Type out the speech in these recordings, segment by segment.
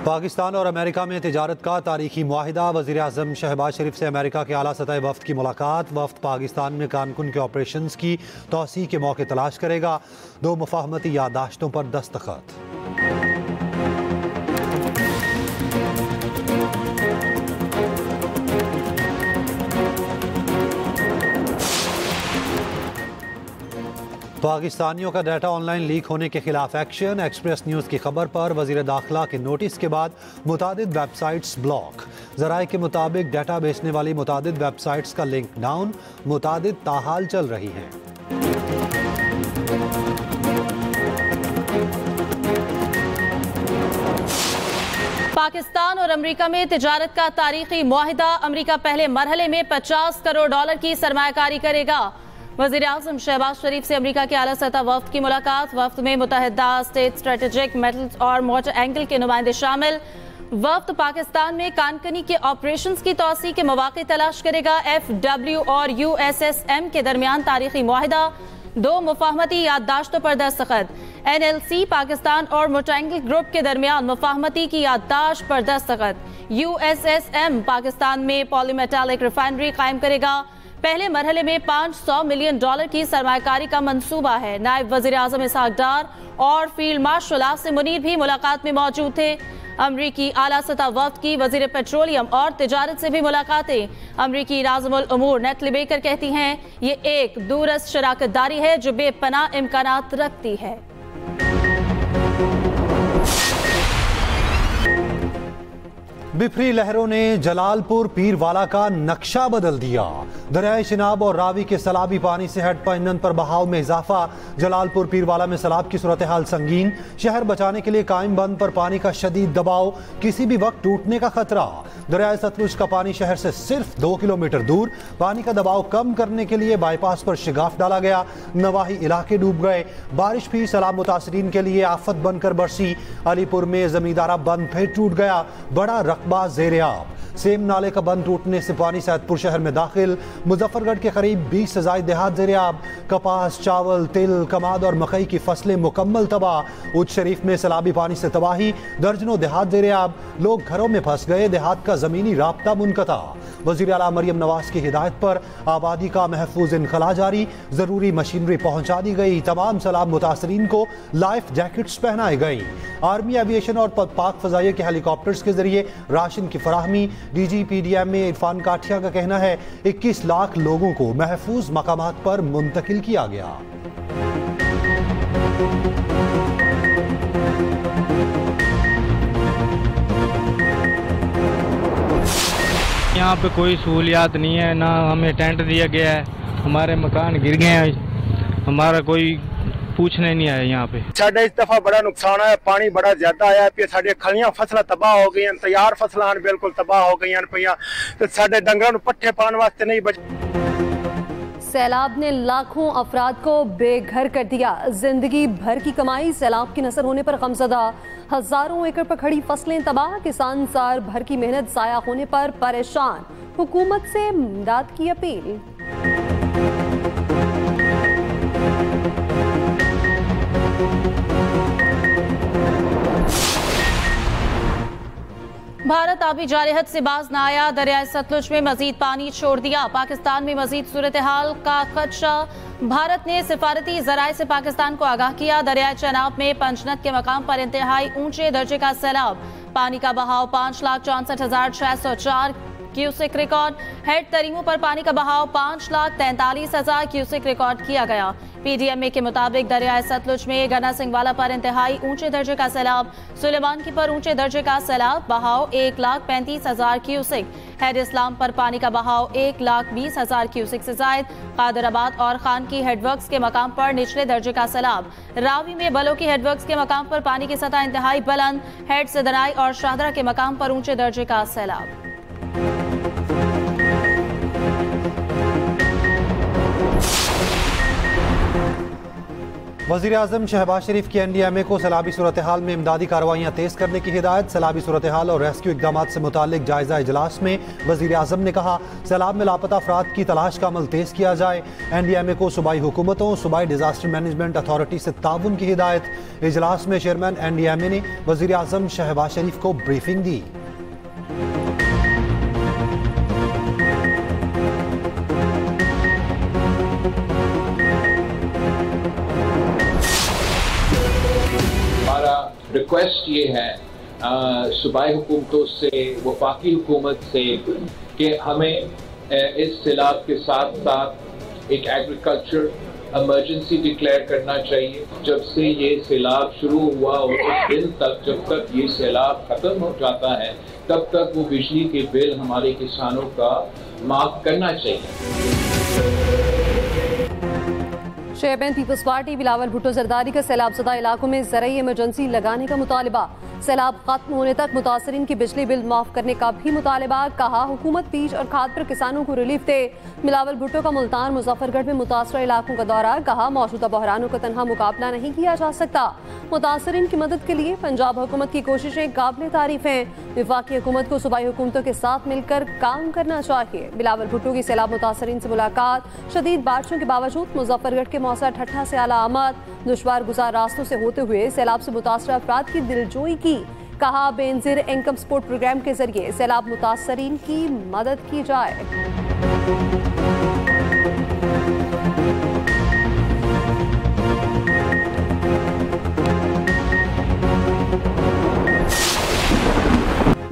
पाकिस्तान और अमेरिका में तिजारत का तारीखी मुआहिदा। वज़ीर आज़म शहबाज शरीफ से अमेरिका के आला सतह वफ्द की मुलाकात। वफ्द पाकिस्तान में कानकुन के ऑपरेशंस की तौसी के मौके तलाश करेगा। 2 मुफाहमती याददाश्तों पर दस्तखत। पाकिस्तानियों का डाटा ऑनलाइन लीक होने के खिलाफ एक्शन। एक्सप्रेस न्यूज़ की खबर पर वज़ीर दाखिला के नोटिस के बाद मुतादिद वेबसाइट्स ब्लॉक। ज़राए के मुताबिक डाटा बेचने वाली मुतादिद वेबसाइट्स का लिंक डाउन। मुतादिद ताहाल चल रही हैं। पाकिस्तान और अमेरिका में तिजारत का तारीखी मुआहिदा। अमेरिका पहले मरहले में $50 करोड़ की सरमायाकारी करेगा। वज़ीर आज़म शहबाज शरीफ से अमेरिका के आला सतह वफ्द की मुलाकात। वफ्द में मुत्तहिदा स्टेट स्ट्रेटेजिक मेटल्स और मोटर एंगल के नुमाइंदे शामिल। वफ्द पाकिस्तान में कानकनी के ऑपरेशंस की तौसी के मौके तलाश करेगा। FW और USSM के दरमियान तारीखी मुआहिदा। 2 मुफाहमती याददाश्तों पर दस्तखत। NLC पाकिस्तान और मोटर एंगल ग्रुप के दरमियान मुफाहमती की याददाश्त पर दस्तखत। USSM पाकिस्तान में पॉलीमेटालिक रिफाइनरी कायम करेगा। पहले मरहले में $500 मिलियन की सरमायाकारी का मंसूबा है। नायब वज़ीर आज़म इसहाक डार और फील्ड मार्शल आसिम मुनीर भी मुलाकात में मौजूद थे। अमरीकी आला सतह वफ्द की वज़ीर पेट्रोलियम और तिजारत से भी मुलाकातें। अमरीकी राज़मुल उमूर नेटली बेकर कहती हैं, ये एक दूरस्थ शराकतदारी है जो बेपनाह इम्कानात रखती है। बिफरी लहरों ने जलालपुर पीरवाला का नक्शा बदल दिया। दरियाए चिनाब और रावी के सैलाबी पानी से हेड पैनन पर बहाव में इजाफा। जलालपुर पीरवाला में सैलाब की सूरत हाल संगीन। शहर बचाने के लिए कायम बंद पर पानी का शदीद दबाव। किसी भी वक्त टूटने का खतरा। दरियाए सतलुज का पानी शहर से सिर्फ 2 किलोमीटर दूर। पानी का दबाव कम करने के लिए बाईपास पर शिगाफ डाला गया। नवाही इलाके डूब गए। बारिश भी सैलाब मुतासरीन के लिए आफत बनकर बरसी। अलीपुर में जमींदारा बंद फिर टूट गया। बड़ा रकबा ज़ेरे आब। सेम नाले का बंद टूटने से पानी सैदपुर शहर में दाखिल। मुजफ्फरगढ़ के करीब 20 से ज़ायद देहात ज़ेरे आब। कपास, चावल, तिल, कमाद और मकई की फसलें मुकम्मल तबाह। उच्च शरीफ में सैलाबी पानी से तबाही। दर्जनों देहात ज़ेरे आब। लोग घरों में फंस गए। देहात का ज़मीनी राब्ता मुनक़ता। वज़ीर आला मरियम नवाज की हिदायत पर आबादी का महफूज इनखला जारी। ज़रूरी मशीनरी पहुँचा दी गई। तमाम सैलाब मुतासरीन को लाइफ जैकेट्स पहनाई गई। आर्मी एविएशन और पाक फ़ज़ाइया के हेलीकॉप्टर्स के जरिए राशन की फराहमी। DGPDM में इरफान काठिया का कहना है 21 लाख लोगों को महफूज मकामात पर मुंतकिल किया गया। यहाँ पे कोई सहूलियात नहीं है, ना हमें टेंट दिया गया है। हमारे मकान गिर गए हैं, हमारा कोई पूछने नहीं आया। यहाँ पे साढ़े इस दफा बड़ा नुकसान है। पानी बड़ा ज्यादा आया पे। साढ़े खलियां फसल तबाह हो गई, तैयार फसल बिल्कुल तबाह हो गई पे। तो साढ़े डंगर पट्ठे पाने वास्ते नहीं बच। सैलाब ने लाखों अफराद को बेघर कर दिया। जिंदगी भर की कमाई सैलाब की नजर होने पर गमज़दा। हजारों एकड़ पर खड़ी फसलें तबाह। किसान साल भर की मेहनत जाया होने पर परेशान। हुकूमत से इमदाद की अपील। भारत आबी जारहत से बाज न आया। दरियाए सतलुज में मजीद पानी छोड़ दिया। पाकिस्तान में मजीद सूरत हाल का खदशा। भारत ने सिफारती जराए से पाकिस्तान को आगाह किया। दरियाए चनाब में पंजनत के मकाम पर इंतहाई ऊंचे दर्जे का सैलाब। पानी का बहाव 5,64,604 क्यूसेक रिकॉर्ड। हेड तरीमों पर पानी का बहाव 5,43,000 क्यूसेक रिकॉर्ड किया गया। PDMA के मुताबिक दरियाए सतलुज में गना सिंहवाला पर इंतहाई ऊंचे दर्जे का सैलाब। सुलेमानकी पर ऊंचे दर्जे का सैलाब। बहाव 1,35,000 क्यूसेक। हेड इस्लाम पर पानी का बहाव 1,20,000 क्यूसेक से जायद। कादराबाद और खान की हेडवर्क्स के मकाम पर निचले दर्जे का सैलाब। रावी में बलो की हेडवर्क्स के मकाम पर पानी की सतह इंतहाई बुलंद। हेड सिदनाई और शाहदरा के मकाम पर ऊंचे दर्जे का सैलाब। वज़ीर आज़म शहबाज शरीफ की NDMA को सैलाबी सूरत हाल में इमदादी कार्रवाइयाँ तेज़ करने की हिदायत। सैलाबी सूरत हाल और रेस्क्यू इक़दामात से मुताल्लिक जायज़ा इजलास में वज़ीर आज़म ने कहा सैलाब में लापता अफराद की तलाश का अमल तेज़ किया जाए। NDMA को सूबाई हुकूमतों, सूबाई डिजास्टर मैनेजमेंट अथॉरिटी से ताउन की हिदायत। इजलास में चेयरमैन NDMA ने वज़ीर आज़म शहबाज शरीफ को ब्रीफिंग दी। रिक्वेस्ट ये है सूबाई हुकूमतों से, वफाकी हुकूमत से कि हमें इस सैलाब के साथ साथ एक एग्रीकल्चर इमरजेंसी डिक्लेयर करना चाहिए। जब से ये सैलाब शुरू हुआ और उस दिन तक जब तक ये सैलाब ख़त्म हो जाता है तब तक वो बिजली के बिल हमारे किसानों का माफ़ करना चाहिए। चेयरमैन पीपल्स पार्टी बिलावल भुट्टो जरदारी का सैलाब ज़दा इलाकों में ज़रूरी इमरजेंसी लगाने का मुतालबा। सैलाब खत्म होने तक मुतासरीन की बिजली बिल माफ़ करने का भी मुतालबा। कहा हुकूमत बीज और खाद पर किसानों को रिलीफ दे। बिलावल भुट्टो का मुल्तान मुजफ्फरगढ़ में मुतासरा इलाकों का दौरा। कहा मौजूदा बहरानों का तनहा मुकाबला नहीं किया जा सकता। मुतासरीन की मदद के लिए पंजाब हुकूमत की कोशिशें काबिल तारीफ हैं। वफाकी हुकूमत को सूबाई हुकूमतों के साथ मिलकर काम करना चाहिए। बिलावल भुट्टो की सैलाब मुतासरीन से मुलाकात। शदीद बारिशों के बावजूद मुजफ्फरगढ़ के मौसा ठट्ठा से आला आमद। दुश्वार गुजार रास्तों से होते हुए सैलाब से मुतासरा अफराद की दिलजोई की। कहा बेनजीर इनकम सपोर्ट प्रोग्राम के जरिए सैलाब मुतासरीन की मदद की जाए।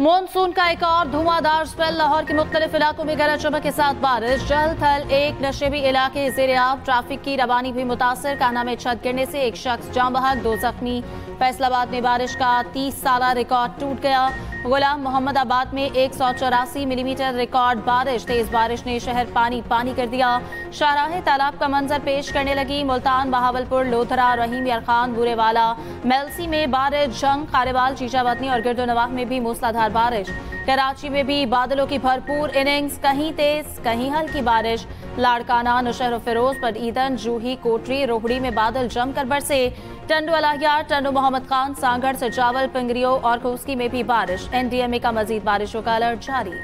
मॉनसून का एक और धुआंधार स्पेल। लाहौर के मुख्तलिफ इलाकों में गरज चमक के साथ बारिश। जल थल एक नशेबी इलाके ज़ेर-ए-आब। ट्रैफिक की रवानी भी मुतासर। कान्हा में छत गिरने से एक शख्स जाँ बहक, 2 जख्मी। फैसलाबाद में बारिश का 30 साला रिकॉर्ड टूट गया। गुलाम मोहम्मदाबाद में 184 मिलीमीटर रिकॉर्ड बारिश। तेज बारिश ने शहर पानी पानी कर दिया। शाहराह तालाब का मंजर पेश करने लगी। मुल्तान, बहावलपुर, लोधरा, रहीम यार खान, बुरेवाला, मेलसी में बारिश। जंग, खारेवाल, चीचा बतनी और गिरदोनवाह में भी मूसलाधार बारिश। कराची में भी बादलों की भरपूर इनिंग्स। कहीं तेज कहीं हल्की बारिश। लाड़काना, नौशहर फिरोजपुर, ईदन, जूही, कोटरी, रोहड़ी में बादल जमकर बरसे। टंडू अलाहियार, टंडू मोहम्मद खान, सांगढ़, सजावल, पिंगरियो और कोस्की में भी बारिश। NDMA का मजीद बारिशों का अलर्ट जारी।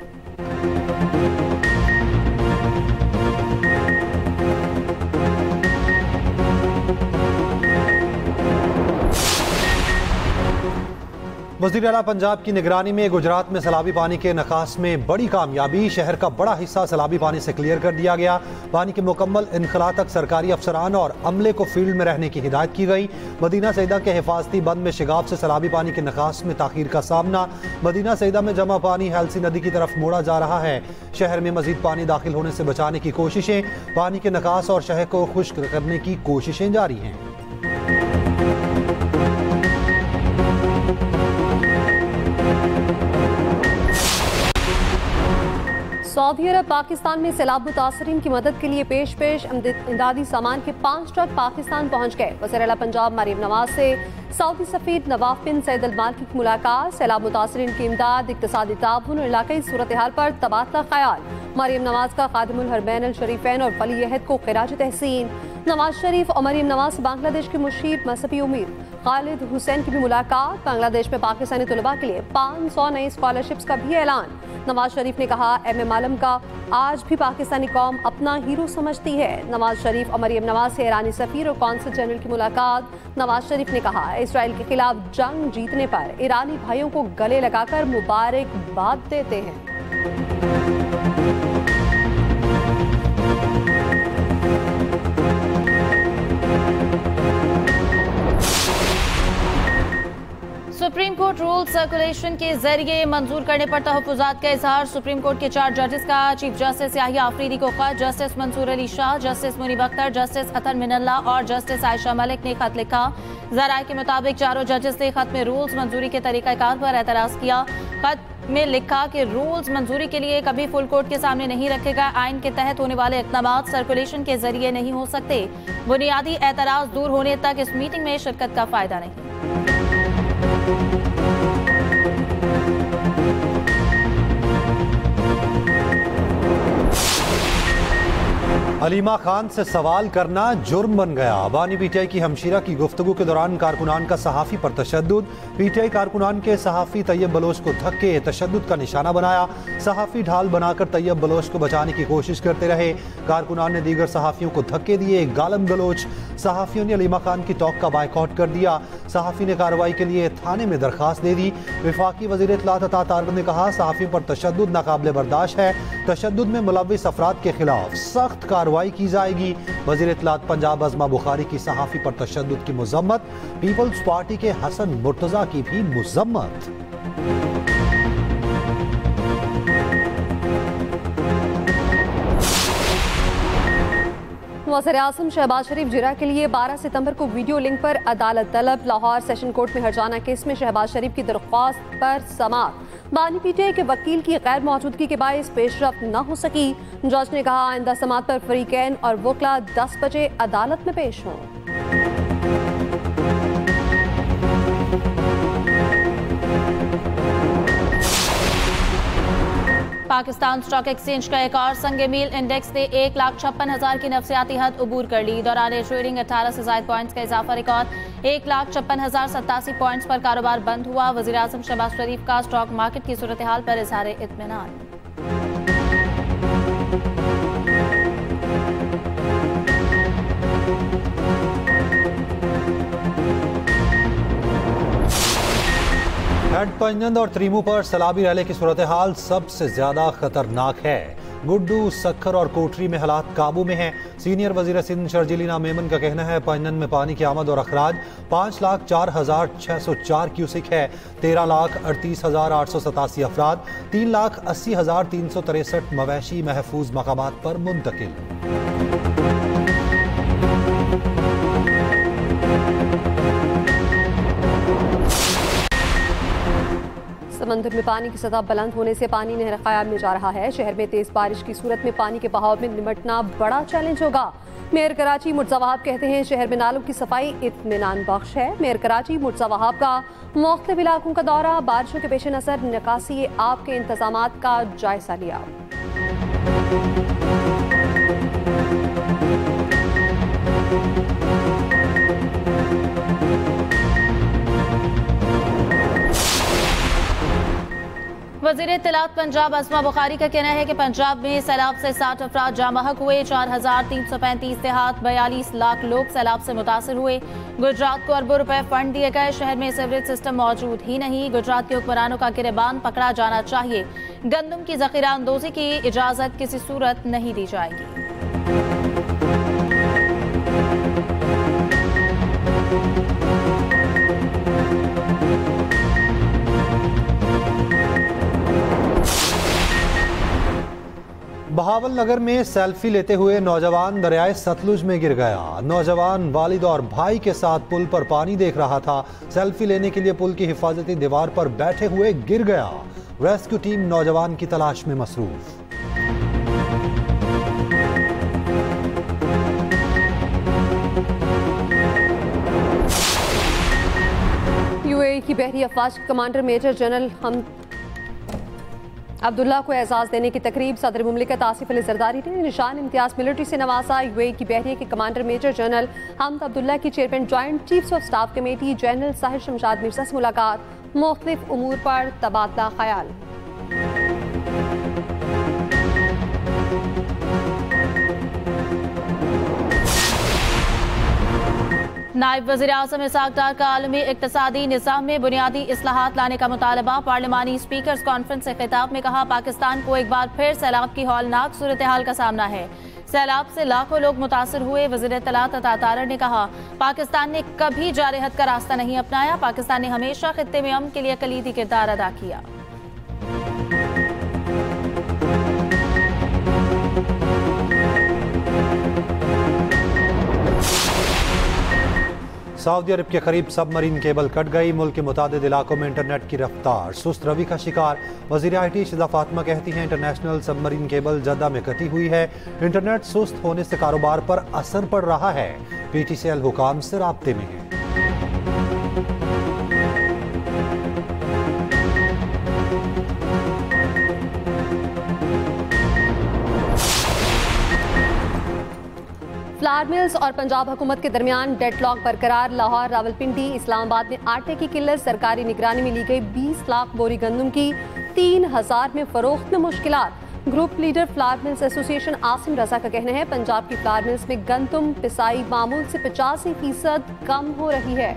वज़ीर आला पंजाब की निगरानी में गुजरात में सैलाबी पानी के नकास में बड़ी कामयाबी। शहर का बड़ा हिस्सा सैलाबी पानी से क्लियर कर दिया गया। पानी के मुकम्मल इनखला तक सरकारी अफसरान और अमले को फील्ड में रहने की हिदायत की गई। मदीना सईदा के हिफाजती बंद में शिगाफ से सैलाबी पानी के नकास में ताखीर का सामना। मदीना सईदा में जमा पानी हेल्सी नदी की तरफ मोड़ा जा रहा है। शहर में मजीद पानी दाखिल होने से बचाने की कोशिशें। पानी के नकास और शहर को खुश्क करने की कोशिशें जारी हैं। सऊदी अरब पाकिस्तान में सैलाब मुतासरीन की मदद के लिए पेश इमदादी सामान के 5 ट्रक पाकिस्तान पहुंच गए। वज़ीर आला पंजाब मरियम नवाज से सऊदी सफीर नवाफ बिन सैद अल मालिकी की मुलाकात। सैलाब मुतासरीन की इमदाद, इक़्तिसादी ताउन और इलाकाई सूरत हाल पर तबादला ख्याल। मरियम नवाज का खादिमुल हरमैन अल शरीफैन और वली अहद को खिराज तहसीन। नवाज शरीफ और मरियम नवाज से बांग्लादेश के मुशीर मजहबी उम्मीद खालिद हुसैन की भी मुलाकात। बांग्लादेश में पाकिस्तानी तलबा के लिए 500 नई स्कॉलरशिप्स का भी ऐलान। नवाज शरीफ ने कहा MM आलम का आज भी पाकिस्तानी कौम अपना हीरो समझती है। नवाज शरीफ और मरियम नवाज से ईरानी सफीर और कौंसल जनरल की मुलाकात। नवाज शरीफ ने कहा इसराइल के खिलाफ जंग जीतने पर ईरानी भाइयों को गले लगाकर मुबारकबाद देते हैं। सुप्रीम कोर्ट रूल सर्कुलेशन के जरिए मंजूर करने पर तहफ्फुज़ात का इजहार। सुप्रीम कोर्ट के 4 जजेस का चीफ जस्टिस याहिया आफरीदी को खत। Justice Mansoor Ali Shah, justice Munib Akhtar, justice Athar Minallah और जस्टिस आयशा मलिक ने खत लिखा। ज़राए के मुताबिक चारों जजेस ने खत में रूल्स मंजूरी के तरीक़ाकार पर एतराज़ किया। खत में लिखा कि रूल्स मंजूरी के लिए कभी फुल कोर्ट के सामने नहीं रखे गए। आइन के तहत होने वाले इक़दामात सर्कुलेशन के जरिए नहीं हो सकते। बुनियादी एतराज़ दूर होने तक इस मीटिंग में शिरकत का फायदा नहीं। अलीमा खान से सवाल करना जुर्म बन गया। बानी पीटीआई की हमशीरा की गुफ्तगू के दौरान कारकुनान का सहाफ़ी पर तशद्दुद। पीटीआई कारकुनान के सहाफ़ी तैयब बलोच को धक्के तशद्दुद का निशाना बनाया। सहाफ़ी ढाल बनाकर तैयब बलोच को बचाने की कोशिश करते रहे। कारकुनान ने दीगर सहाफ़ियों को धक्के दिए। गालम गलोच। सहाफ़ियों ने अलीमा खान की टॉक का बायकॉट कर दिया। सहाफ़ी ने कार्रवाई के लिए थाने में दरखास्त दे दी। वफाकी वज़ीर इत्तलात अता तारड़ ने कहा, सहाफ़ियों पर तशद्दुद नाकाबिले बर्दाश्त है। तशद्दुद में मुलव्विस अफराद के खिलाफ सख्त कार्रवाई की जाएगी। वज़ीर इत्तलात पंजाब अज़मा बुखारी की सहाफ़ी पर तशद्दुद की मुज़म्मत। पीपल्स पार्टी के हसन मुर्तज़ा की भी मुज़म्मत। वज़ीर-ए-आज़म शहबाज शरीफ जिरा के लिए 12 सितंबर को वीडियो लिंक पर अदालत तलब। लाहौर सेशन कोर्ट में हरजाना केस में शहबाज शरीफ की दरख्वास्त पर समाअत। बानी पीटीआई के वकील की गैर मौजूदगी के बायस पेशरफ्त न हो सकी। जज ने कहा, आइंदा समाअत पर फरीकैन और वकला 10 बजे अदालत में पेश हों। पाकिस्तान स्टॉक एक्सचेंज का एक और संग मील इंडेक्स ने 1,56,000 की नफसियाती हद अबूर कर ली। दौरान ट्रेडिंग 18 से ज़ायद पॉइंट्स का इजाफा रिकॉर्ड 1,56,087 पॉइंट्स पर कारोबार बंद हुआ। वज़ीर-ए-आज़म शहबाज शरीफ का स्टॉक मार्केट की सूरत हाल पर इज़हार इत्मीनान। हेड पंजंद और त्रीमू पर सैलाबी रैली की सूरत हाल सबसे ज्यादा खतरनाक है। गुड्डू, सक्खर और कोटरी में हालात काबू में हैं। सीनियर वजीर सिंध शर्जीलीना मेमन का कहना है, पंजंद में पानी की आमद और अखराज 5,04,604 क्यूसिक है। 13,38,887 अफराद, 3,80,363 मवेशी महफूज मकामात पर मुंतकिल। समंदर में पानी की सतह बुलंद होने से पानी नहर क़याम में जा रहा है। शहर में तेज बारिश की सूरत में पानी के बहाव में निमटना बड़ा चैलेंज होगा। मेयर कराची मुर्तज़ा वहाब कहते हैं, शहर में नालों की सफाई इत्मीनान बख्श है। मेयर कराची मुर्तज़ा वहाब का मुख्तलिफ इलाकों का दौरा, बारिशों के पेश नज़र निकासी आब के इंतजामात का जायजा लिया। वज़ीर इत्तलात पंजाब अज़मा बुखारी का कहना है कि पंजाब में सैलाब से 60 अफराद जामहक हुए। 4,335 देहात, 42 लाख लोग सैलाब से मुतासर हुए। गुजरात को अरबों रुपए फंड दिए गए। शहर में सीवरेज सिस्टम मौजूद ही नहीं। गुजरात के हुक्मरानों का गिरबान पकड़ा जाना चाहिए। गंदम की ज़ख़ीरा अंदोज़ी की इजाज़त किसी सूरत नहीं दी जाएगी। बहावल नगर में सेल्फी लेते हुए नौजवान दरियाए सतलुज में गिर गया। नौजवान वालिद और भाई के साथ पुल पर पानी देख रहा था। सेल्फी लेने के लिए पुल की हिफाजती दीवार पर बैठे हुए गिर गया। रेस्क्यू टीम नौजवान की तलाश में मसरूफ। यूएई की बहरी अफवाज कमांडर मेजर जनरल हम अब्दुल्ला को एजाज़ देने की तकरीब सदर मुमलिकत आसिफ अली जरदारी ने निशान इम्तियाज मिलिट्री से नवाजा। यूएई की बहरिया के कमांडर मेजर जनरल हमद अब्दुल्ला की chairman joint chiefs of staff committee general Sahir Shamshad Mirza से मुलाकात, मुख्तलिफ उमूर पर तबादला ख्याल। नायब वज़ीर-ए-आज़म इसहाक डार का आलमी इक़्तिसादी निज़ाम में बुनियादी इस्लाहात लाने का मुतालबा। पार्लिमानी स्पीकर्स कॉन्फ्रेंस से खिताब में कहा, पाकिस्तान को एक बार फिर सैलाब की हौलनाक सूरत हाल का सामना है। सैलाब से लाखों लोग मुतासर हुए। वज़ीर इत्तलात अता तारड़ ने कहा, पाकिस्तान ने कभी जारहत का रास्ता नहीं अपनाया। पाकिस्तान ने हमेशा खित्ते में अमन के लिए कलीदी किरदार अदा किया। सऊदी अरब के करीब सबमरीन केबल कट गई। मुल्क के मुतादिद इलाकों में इंटरनेट की रफ्तार सुस्त रवि का शिकार। वज़ीर IT शिदा फातिमा कहती हैं, इंटरनेशनल सबमरीन केबल जद्दा में कटी हुई है। इंटरनेट सुस्त होने से कारोबार पर असर पड़ रहा है। PTCL हुकाम से राब्ते में है। फ्लावर मिल्स और पंजाब हुकूमत के दरमियान डेडलॉक बरकरार। लाहौर, रावलपिंडी, इस्लामाबाद में आटे की किल्लत। सरकारी निगरानी में ली गई 20 लाख बोरी गंदम की 3000 में फरोख्त में मुश्किलात। Group leader flour mills association Asim Raza का कहना है पंजाब की फ्लावर मिल्स में गंदम पिसाई मामूल से 85% कम हो रही है।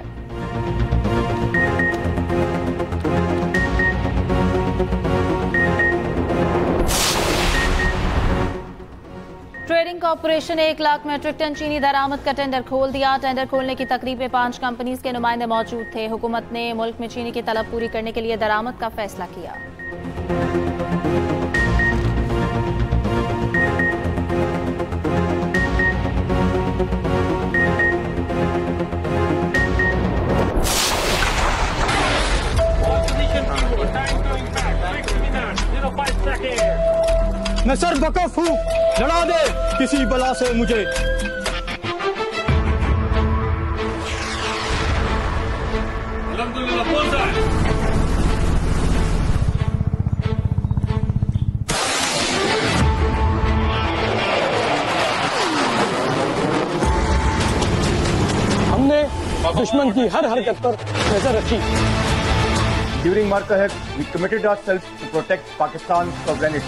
ट्रेडिंग कॉर्पोरेशन ने 1 लाख मेट्रिक टन चीनी दरामद का टेंडर खोल दिया। टेंडर खोलने की तकरीब में 5 कंपनीज के नुमाइंदे मौजूद थे। हुकूमत ने मुल्क में चीनी की तलब पूरी करने के लिए दरामद का फैसला किया। मैं सर वक़फ़ हूँ, लड़ा दे किसी बला से मुझे। हमने दुश्मन की हर हरकत पर नजर रखी। During Markahek, we committed ourselves to protect Pakistan's sovereignty.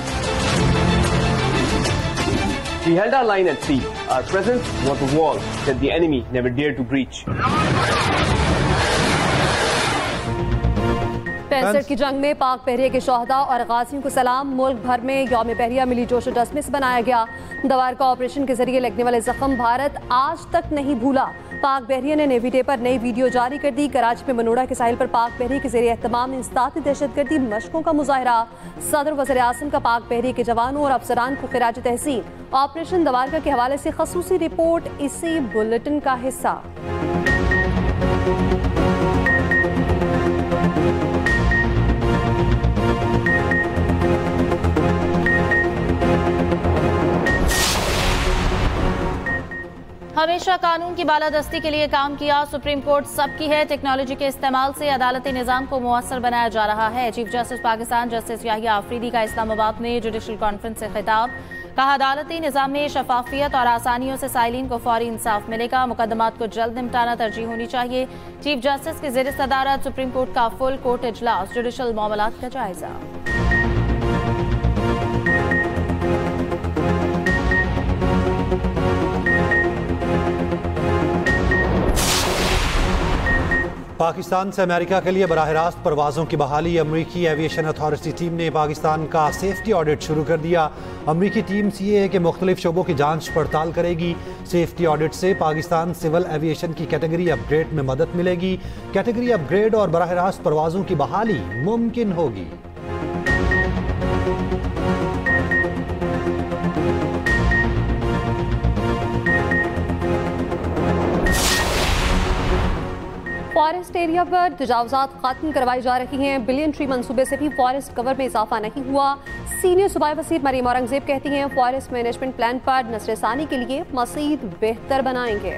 We held our line at sea. Our presence was a wall that the enemy never dared to breach. 65 की जंग में पाक बहरिया के शोहदा और गाजियों को सलाम। मुल्क भर में यौम बहरिया मिली जोश और जज्बे से मनाया गया। दवार का ऑपरेशन के जरिए लगने वाले जख्म भारत आज तक नहीं भूला। पाक बहरिया ने नेवी डे पर नई वीडियो जारी कर दी। कराची में मनोड़ा के साहिल पर पाक बहरिया के जरिए एहतमाम इंसदाती दहशतगर्दी मशकों का मुजाहरा। सदर वज़ीर आज़म का पाक बहरिया के जवानों और अफसरान को खिराज तहसीन। ऑपरेशन दवारका के हवाले से खसूसी रिपोर्ट इसी बुलेटिन का हिस्सा। हमेशा कानून की बालादस्ती के लिए काम किया। सुप्रीम कोर्ट सबकी है। टेक्नोलॉजी के इस्तेमाल से अदालती निज़ाम को मुअस्सर बनाया जा रहा है। Chief justice Pakistan justice Yahya Afridi का इस्लामाबाद में जुडिशल कॉन्फ्रेंस से खिताब। कहा अदालती निज़ाम में शफाफियत और आसानियों से साइलिन को फौरी इंसाफ मिलेगा। मुकदमात को जल्द निपटाना तरजीह होनी चाहिए। चीफ जस्टिस की ज़ेर सदारत सुप्रीम कोर्ट का फुल कोर्ट इजलास। जुडिशल मामलात का जायजा। पाकिस्तान से अमेरिका के लिए बराह रास्त परवाज़ों की बहाली। अमरीकी एविएशन अथॉरिटी टीम ने पाकिस्तान का सेफ्टी ऑडिट शुरू कर दिया। अमरीकी टीम CAA के मुख्तलिफ शोबों की जांच पड़ताल करेगी। सेफ्टी ऑडिट से पाकिस्तान सिविल एविएशन की कैटेगरी अपग्रेड में मदद मिलेगी। कैटेगरी अपग्रेड और बराह रास्त परवाज़ों की बहाली मुमकिन होगी। फॉरेस्ट एरिया पर तजावुज़ात खत्म करवाई जा रही हैं। बिलियन ट्री मंसूबे से भी फॉरेस्ट कवर में इजाफा नहीं हुआ। सीनियर सूबाई वज़ीर मरीम औरंगज़ेब कहती हैं फॉरेस्ट मैनेजमेंट प्लान पर नसरसानी के लिए मज़ीद बेहतर बनाएंगे।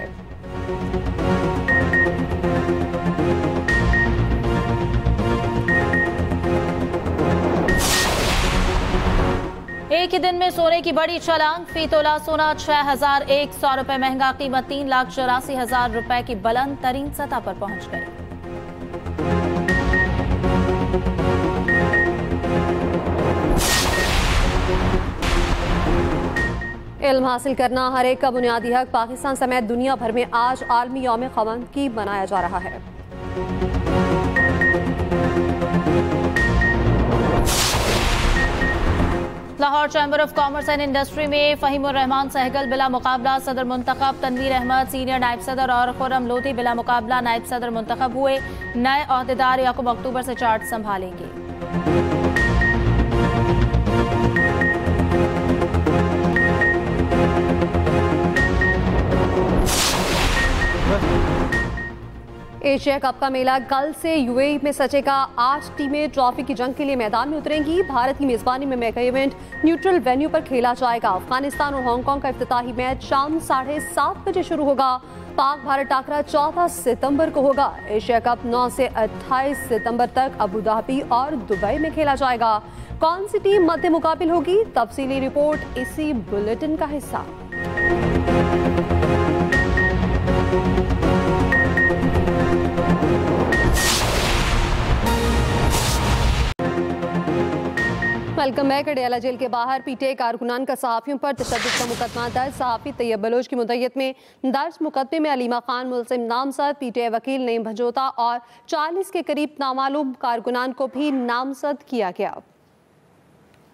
एक ही दिन में सोने की बड़ी छलांग। फी तोला सोना 6100 रुपए महंगा। कीमत 3,84,000 रुपए की बुलंद तरीन सतह पर पहुंच गई। इल्म हासिल करना हर एक का बुनियादी हक। पाकिस्तान समेत दुनिया भर में आज आलमी यौम ख़वातीन मनाया जा रहा है। Lahore chamber of commerce and industry में फ़हीमुर रहमान सहगल बिला मुकाबला सदर मुंतखब। तनवीर अहमद सीनियर नायब सदर और खुर्रम लोधी बिला मुकाबला नायब सदर मुंतखब हुए। नए ओहदेदार याकूब अक्टूबर से चार्ज संभालेंगे। एशिया कप का मेला कल से यूएई में सजेगा। 8 टीमें ट्रॉफी की जंग के लिए मैदान में उतरेंगी। भारत की मेजबानी में मेगा इवेंट न्यूट्रल वेन्यू पर खेला जाएगा। अफगानिस्तान और हांगकांग का इफ्तिताही मैच शाम 7:30 बजे शुरू होगा। पाक भारत टाकरा 14 सितंबर को होगा। एशिया कप 9 से 28 सितंबर तक अबू धाबी और दुबई में खेला जाएगा। कौन सी टीम मध्य मुकाबिल होगी, तफसीली रिपोर्ट इसी बुलेटिन का हिस्सा। Welcome back. अडयाला जेल के बाहर पीटीआई कारकुनान का सहाफ़ियों पर तशद्दुद का मुकदमा दर्ज। सहाफ़ी तैयब बलोच की मुद्दत में दर्ज मुकदमे में अलीमा खान मुलजिम नामजद, पीटीआई वकील नईम भंजोता और 40 के करीब नामालूम कारकुनान को भी नामजद किया गया।